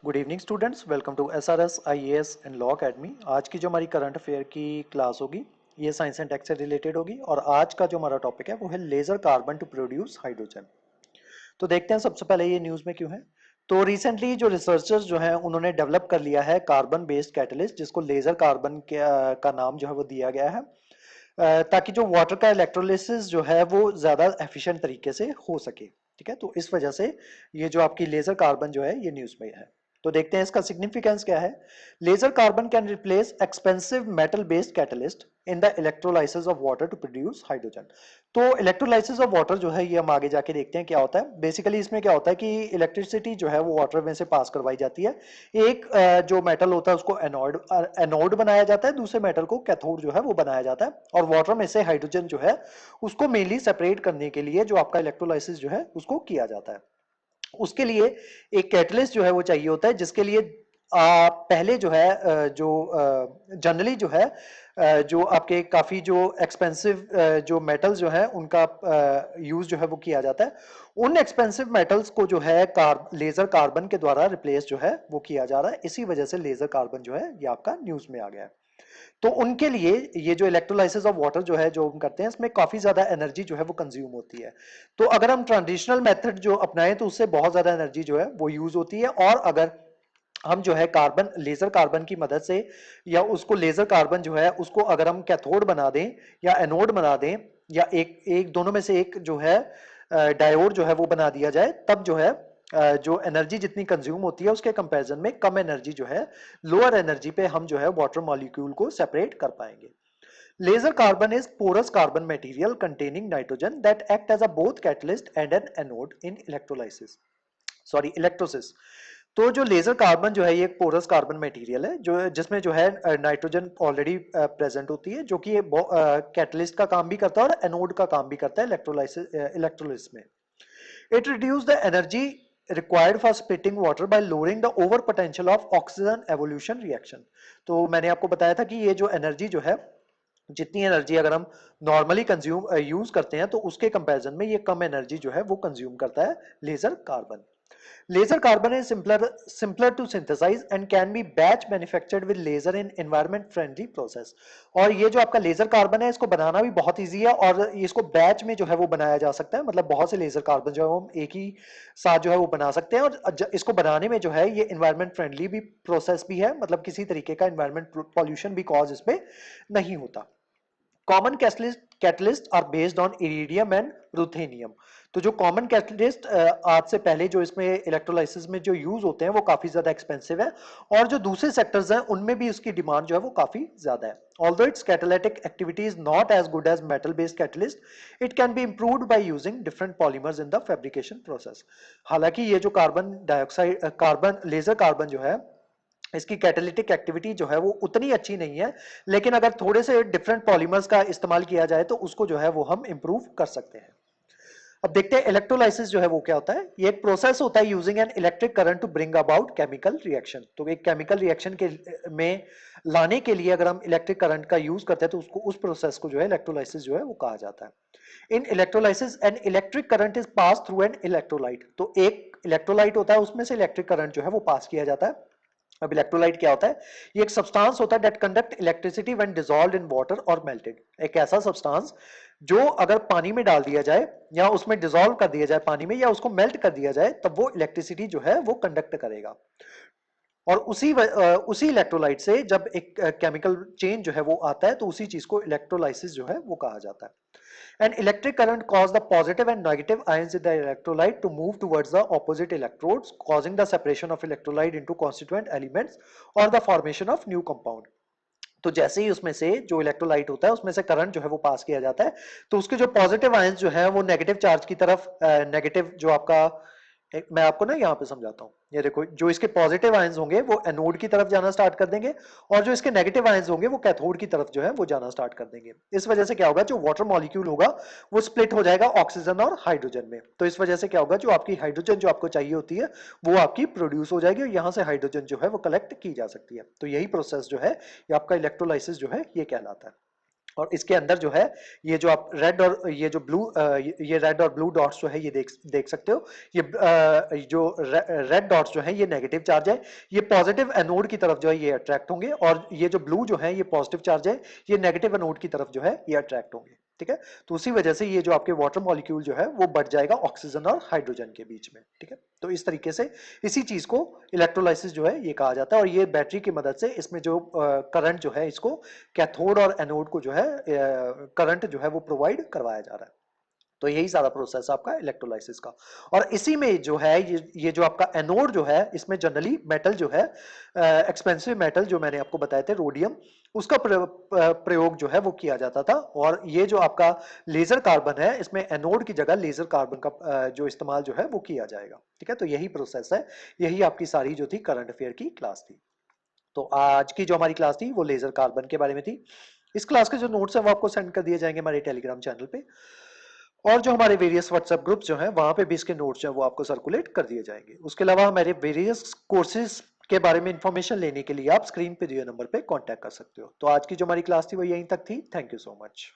Good evening students, welcome to SRS IAS and law academy. आज की जो हमारी करंट अफेयर की क्लास होगी ये साइंस एंड टेक से रिलेटेड होगी और आज का जो हमारा टॉपिक है वो है laser carbon to produce hydrogen. तो देखते हैं सबसे पहले ये न्यूज़ में क्यों है। तो रिसेंटली जो रिसर्चर्स जो हैं उन्होंने डेवलप कर लिया है कार्बन बेस्ड कैटलिस्ट जिसको लेजर कार्बन का नाम जो है वो दिया गया है, ताकि जो वाटर का इलेक्ट्रोलिसिस जो है वो ज़्यादा एफिशिएंट तरीके से हो सके। ठीक है, तो इस वजह से ये जो आपकी लेजर कार्बन जो है ये न्यूज़ में है। तो देखते हैं इसका सिग्निफिकेंस क्या है। Laser carbon can replace expensive metal based catalyst in the electrolysis of water to produce hydrogen. तो इलेक्ट्रोलाइसिस ऑफ वाटर जो है ये हम आगे जाके देखते हैं क्या होता है। बेसिकली इसमें क्या होता है कि इलेक्ट्रिसिटी जो है वो वाटर में से पास करवाई जाती है। एक जो मेटल होता है उसको एनोड एनोड बनाया जाता है, दूसरे मेटल को कैथोड जो है वो बनाया जाता है और वाटर में से हाइड्रोजन जो है उसको मेनली सेपरेट करने के लिए जो आपका इलेक्ट्रोलाइसिस जो है उसको किया जाता है। उसके लिए एक कैटलिस्ट जो है वो चाहिए होता है, जिसके लिए पहले जो है जो जनरली जो है जो आपके काफी जो एक्सपेंसिव जो मेटल्स जो है उनका यूज जो है वो किया जाता है। उन एक्सपेंसिव मेटल्स को जो है लेजर कार्बन के द्वारा रिप्लेस जो है वो किया जा रहा है। इसी वजह से लेजर कार्बन जो है ये आपका न्यूज में आ गया है। तो उनके लिए ये जो इलेक्ट्रोलाइसिस ऑफ वाटर जो है जो हम करते हैं इसमें काफी ज्यादा एनर्जी जो है वो कंज्यूम होती है। तो अगर हम ट्रेडिशनल मेथड जो अपनाएं तो उससे बहुत ज्यादा एनर्जी जो है वो यूज होती है, और अगर हम जो है कार्बन लेजर कार्बन की मदद से या उसको लेजर कार्बन जो है उसको अगर हम कैथोड बना दें या एनोड बना दें या एक एक दोनों में से एक जो है डायोड जो है वो बना दिया जाए, तब जो है जो एनर्जी जितनी कंज्यूम होती है उसके कंपैरिजन में कम एनर्जी जो है लोअर एनर्जी पे हम जो है वाटर मॉलिक्यूल को सेपरेट कर पाएंगे। Laser carbon is porous carbon material containing nitrogen that act as a both catalyst and an anode in electrolysis sorry electrolysis. तो जो लेजर कार्बन जो है ये एक पोरस कार्बन मटेरियल है जो जिसमें जो है नाइट्रोजन ऑलरेडी प्रेजेंट होती है, जो कि कैटलिस्ट का काम भी करता है और एनोड का काम भी करता है इलेक्ट्रोलिस में। It reduces the energy required for splitting water by lowering the over potential of oxygen evolution reaction। तो मैंने आपको बताया था कि ये जो एनर्जी जो है, जितनी एनर्जी अगर हम नॉर्मली कंज्यूम यूज करते हैं तो उसके कंपैरिजन में ये कम एनर्जी जो है वो कंज्यूम करता है laser carbon. Laser carbon is simpler to synthesize and can be batch manufactured with laser in environment friendly process। और ये जो आपका लेजर कार्बन है इसको बनाना भी बहुत इजी है और इसको बैच में जो है वो बनाया जा सकता है। मतलब बहुत से लेजर कार्बन जो है हम एक ही साथ जो है वो बना सकते हैं, और इसको बनाने में जो है ये इन्वायरमेंट फ्रेंडली भी प्रोसेस भी है। मतलब किसी तरीके का इन्वायरमेंट पॉल्यूशन भी कॉज इसमें नहीं होता। Common catalyst are based on iridium and ruthenium. तो जो कॉमन कैटलिस्ट आज से पहले जो इसमें इलेक्ट्रोलाइसिस में जो यूज होते हैं वो काफी ज्यादा एक्सपेंसिव है, और जो दूसरे सेक्टर्स हैं उनमें भी उसकी डिमांड जो है वो काफी ज्यादा है। Although its catalytic activity is not as good as metal based catalyst, it can be improved by using different polymers in the fabrication process. हालांकि ये जो carbon dioxide carbon laser carbon जो है इसकी कैटालिटिक एक्टिविटी जो है वो उतनी अच्छी नहीं है, लेकिन अगर थोड़े से डिफरेंट पॉलीमर्स का इस्तेमाल किया जाए तो उसको जो है वो हम इंप्रूव कर सकते हैं। अब देखते हैं इलेक्ट्रोलाइसिस जो है वो क्या होता है। ये एक प्रोसेस होता है using an electric current to bring about chemical reaction. तो एक केमिकल रिएक्शन के में लाने के लिए अगर हम इलेक्ट्रिक करंट का यूज करते हैं तो उसको उस प्रोसेस को जो है इलेक्ट्रोलाइसिस जो है वो कहा जाता है। In electrolysis an electric current is passed through an electrolyte. तो एक इलेक्ट्रोलाइट होता है उसमें से इलेक्ट्रिक करंट जो है वो पास किया जाता है। अब इलेक्ट्रोलाइट क्या होता है? ये एक सब्सटेंस होता है that conduct electricity when dissolved in water और मेल्टेड। एक ऐसा सब्सटेंस जो अगर पानी में डाल दिया जाए या उसमें डिसॉल्व कर दिया जाए पानी में या उसको मेल्ट कर दिया जाए तब वो इलेक्ट्रिसिटी जो है वो कंडक्ट करेगा। और उसी इलेक्ट्रोलाइट से जब एक केमिकल चेंज जो है वो आता है तो उसी चीज को इलेक्ट्रोलाइसिस जो है वो कहा जाता है। An electric current causes the positive and negative ions in the electrolyte to move towards the opposite electrodes, causing the separation of electrolyte into constituent elements or the formation of new compound। तो जैसे ही उसमें से जो electrolyte होता है उसमें से current जो है वो पास किया जाता है तो उसके जो पॉजिटिव आयंस जो है वो नेगेटिव चार्ज की तरफ नेगेटिव जो आपका मैं आपको ना यहाँ पे समझाता हूँ। ये देखो, जो इसके पॉजिटिव आयंस होंगे वो एनोड की तरफ जाना स्टार्ट कर देंगे और जो इसके नेगेटिव आयंस होंगे वो कैथोड की तरफ जो है वो जाना स्टार्ट कर देंगे। इस वजह से क्या होगा, जो वाटर मॉलिक्यूल होगा वो स्प्लिट हो जाएगा ऑक्सीजन और हाइड्रोजन में। तो इस वजह से क्या होगा, जो आपकी हाइड्रोजन जो आपको चाहिए होती है वो आपकी प्रोड्यूस हो जाएगी और यहाँ से हाइड्रोजन जो है वो कलेक्ट की जा सकती है। तो यही प्रोसेस जो है ये आपका इलेक्ट्रोलाइसिस जो है ये कहलाता है। और इसके अंदर जो है ये जो आप रेड और ये जो ब्लू ये रेड और ब्लू डॉट्स जो है ये देख सकते हो। ये जो रेड डॉट्स जो है ये नेगेटिव चार्ज है, ये पॉजिटिव एनोड की तरफ जो है ये अट्रैक्ट होंगे, और ये जो ब्लू जो है ये पॉजिटिव चार्ज है, ये नेगेटिव एनोड की तरफ जो है ये अट्रैक्ट होंगे। ठीक है, तो उसी वजह से ये जो आपके वाटर मॉलिक्यूल जो है वो बढ़ जाएगा ऑक्सीजन और हाइड्रोजन के बीच में। ठीक है, तो इस तरीके से इसी चीज को इलेक्ट्रोलाइसिस जो है ये कहा जाता है, और ये बैटरी की मदद से इसमें जो करंट जो है इसको कैथोड और एनोड को जो है करंट जो है वो प्रोवाइड करवाया जा रहा है। तो यही सारा प्रोसेस आपका इलेक्ट्रोलाइसिस का। और इसी में जो है ये जो आपका एनोड जो है इसमें जनरली मेटल जो है एक्सपेंसिव मेटल जो मैंने आपको बताए थे रोडियम, उसका प्रयोग जो है वो किया जाता था। और ये जो आपका लेजर कार्बन है इसमें एनोड की जगह लेजर कार्बन का जो इस्तेमाल जो है वो किया जाएगा। ठीक है, तो यही प्रोसेस है, यही आपकी सारी जो थी करंट अफेयर की क्लास थी। तो आज की जो हमारी क्लास थी वो लेजर कार्बन के बारे में थी। इस क्लास के जो नोट्स है वो आपको सेंड कर दिए जाएंगे हमारे टेलीग्राम चैनल पे, और जो हमारे वेरियस व्हाट्सएप ग्रुप्स जो हैं वहां पे भी इसके नोट्स जो है वो आपको सर्कुलेट कर दिए जाएंगे। उसके अलावा हमारे वेरियस कोर्सेज के बारे में इंफॉर्मेशन लेने के लिए आप स्क्रीन पे दिए नंबर पे कांटेक्ट कर सकते हो। तो आज की जो हमारी क्लास थी वो यहीं तक थी। Thank you so much.